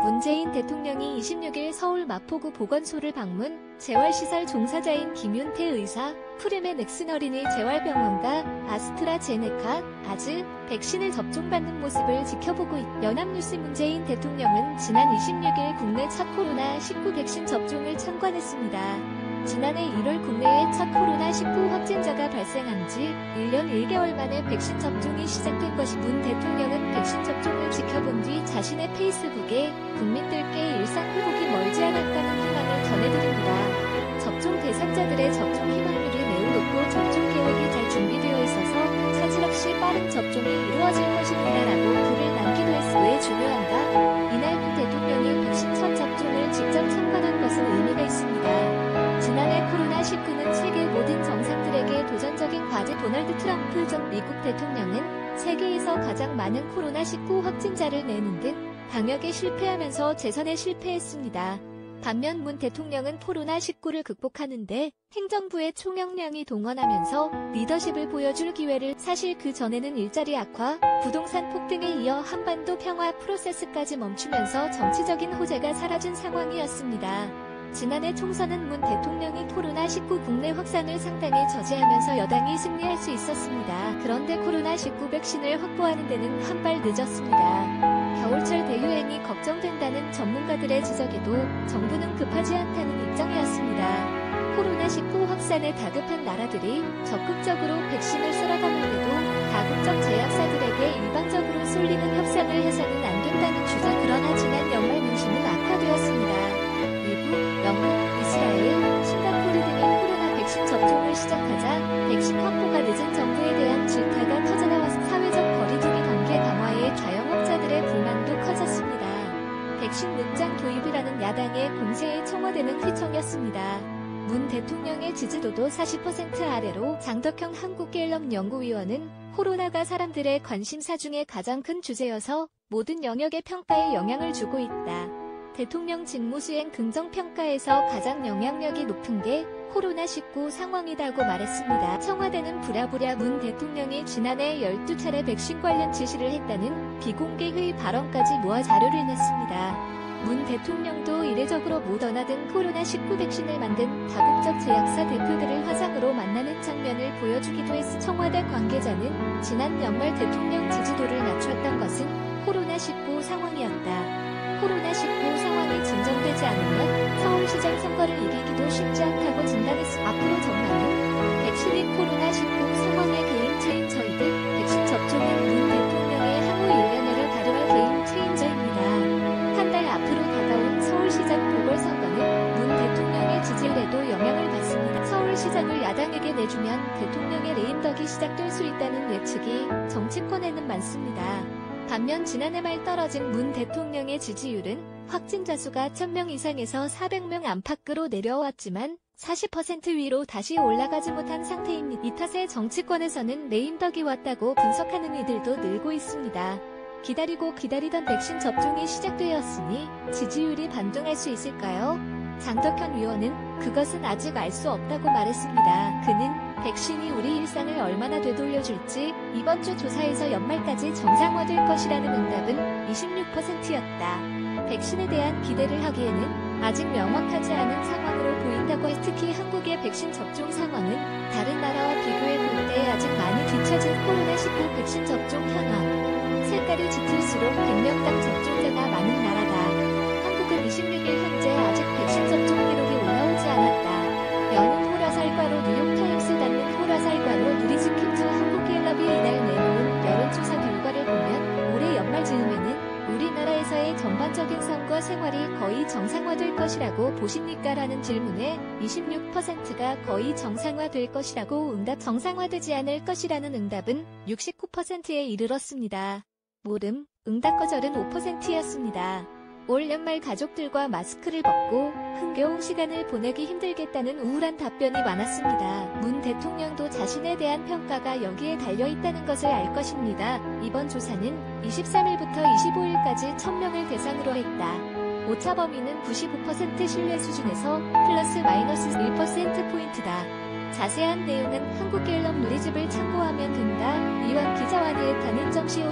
문재인 대통령이 26일 서울 마포구 보건소를 방문, 재활시설 종사자인 김윤태 의사, 푸르메 넥슨 어린이 재활병원과 아스트라제네카, 아즈, 백신을 접종받는 모습을 지켜보고 있다. 연합뉴스. 문재인 대통령은 지난 26일 국내 첫 코로나19 백신 접종을 참관했습니다. 지난해 1월 국내에 첫 코로나19 확진자가 발생한 지 1년 1개월 만에 백신 접종이 시작된 것이 문 대통령은 백신 접종을 지켜본 뒤 자신의 페이스북에 국민들께 일상 회복이 멀지 않았다는 희망을 전해드립니다. 접종 대상자들의 접종 희망률이 매우 높고 접종 계획이 잘 준비되어 있어서 차질 없이 빠른 접종이 이루어질 것입니다라고 글을 남기도 했으니 왜 중요한가? 이날 문 대통령이 백신 첫 접종을 직접 참관한 것은 의미가 있습니다. 지난해 코로나19는 세계 모든 정상들에게 도전적인 과제. 도널드 트럼프 전 미국 대통령은 세계에서 가장 많은 코로나19 확진자를 내는 등 방역에 실패하면서 재선에 실패했습니다. 반면 문 대통령은 코로나19를 극복하는데 행정부의 총역량이 동원하면서 리더십을 보여줄 기회를. 사실 그 전에는 일자리 악화, 부동산 폭등에 이어 한반도 평화 프로세스까지 멈추면서 정치적인 호재가 사라진 상황이었습니다. 지난해 총선은 문 대통령이 코로나19 국내 확산을 상당히 저지하면서 여당이 승리할 수 있었습니다. 그런데 코로나19 백신을 확보하는 데는 한 발 늦었습니다. 겨울철 대유행이 걱정된다는 전문가들의 지적에도 정부는 급하지 않다는 입장이었습니다. 코로나19 확산에 다급한 나라들이 적극적으로 백신을 쓸어 담을때도 다국적 제약사들에게 일방적으로 쏠리는 협상을 해서는 안 된다는 주장. 그러나 지난 연말 민심은 악화되었습니다. 미국, 영국, 이스라엘, 싱가포르 등이 코로나 백신 접종을 시작하자 백신 확보가 늦은 정부에 대한 질타가 터져나와서 사회적 거리두기 단계 강화에 자영업자들의 불만도 커졌습니다. 백신 늦장 도입이라는 야당의 공세에 청와대는 휘청였습니다. 문 대통령의 지지도도 40% 아래로. 장덕형 한국갤럽 연구위원은 코로나가 사람들의 관심사 중에 가장 큰 주제여서 모든 영역의 평가에 영향을 주고 있다. 대통령 직무수행 긍정평가에서 가장 영향력이 높은 게 코로나19 상황이라고 말했습니다. 청와대는 부랴부랴 문 대통령이 지난해 12차례 백신 관련 지시를 했다는 비공개 회의 발언까지 모아 자료를 냈습니다. 문 대통령도 이례적으로 모더나 등 코로나19 백신을 만든 다국적 제약사 대표들을 화상으로 만나는 장면을 보여주기도 했으. 청와대 관계자는 지난 연말 대통령 지지도를 낮췄던 것은 코로나19 상황이었다. 코로나19 상황이 진정되지 않으면 서울시장 선거를 이기기도 쉽지 않다고 진단했습니다. 앞으로 전망은 백신이 코로나19 상황의 게임 체인저이듯 백신 접종은 문 대통령의 향후 1년여를 가름할 게임 체인저입니다. 한 달 앞으로 다가온 서울시장 보궐선거는 문 대통령의 지지율에도 영향을 받습니다. 서울시장을 야당에게 내주면 대통령의 레임덕이 시작될 수 있다는 예측이 정치권에는 많습니다. 반면 지난해 말 떨어진 문 대통령의 지지율은 확진자 수가 1000명 이상에서 400명 안팎으로 내려왔지만 40% 위로 다시 올라가지 못한 상태입니다. 이 탓에 정치권에서는 레임덕이 왔다고 분석하는 이들도 늘고 있습니다. 기다리고 기다리던 백신 접종이 시작되었으니 지지율이 반등할 수 있을까요? 장덕현 의원은 그것은 아직 알 수 없다고 말했습니다. 그는 백신이 우리 일상을 얼마나 되돌려줄지 이번 주 조사에서 연말까지 정상화될 것이라는 응답은 26%였다. 백신에 대한 기대를 하기에는 아직 명확하지 않은 상황으로 보인다고 했. 특히 한국의 백신 접종 상황은 다른 나라와 비교해 볼 때 아직 많이 뒤처진 코로나19 백신 접종 현황. 색깔이 짙을수록 100명당 접종자가 많은 나라다. 한국은 26일 현재 아직 백신 접종 기록이 올라오지 않았다. 여는 호라살과로 뉴욕타임스 닫는 호라살과로 누리즈킨처 한국갤럽이 이날 내놓은 여론조사 결과를 보면 올해 연말 즈음에는 우리나라에서의 전반적인 선거 생활이 거의 정상화될 것이라고 보십니까? 라는 질문에 26%가 거의 정상화될 것이라고 응답. 정상화되지 않을 것이라는 응답은 69%에 이르렀습니다. 모름, 응답 거절은 5%였습니다. 올 연말 가족들과 마스크를 벗고 흥겨운 시간을 보내기 힘들겠다는 우울한 답변이 많았습니다. 문 대통령도 자신에 대한 평가가 여기에 달려있다는 것을 알 것입니다. 이번 조사는 23일부터 25일까지 1000명을 대상으로 했다. 오차 범위는 95% 신뢰 수준에서 플러스 마이너스 1%포인트다. 자세한 내용은 한국갤럽 누리집을 참고하면 된다. 이완 기자와 의 단인정시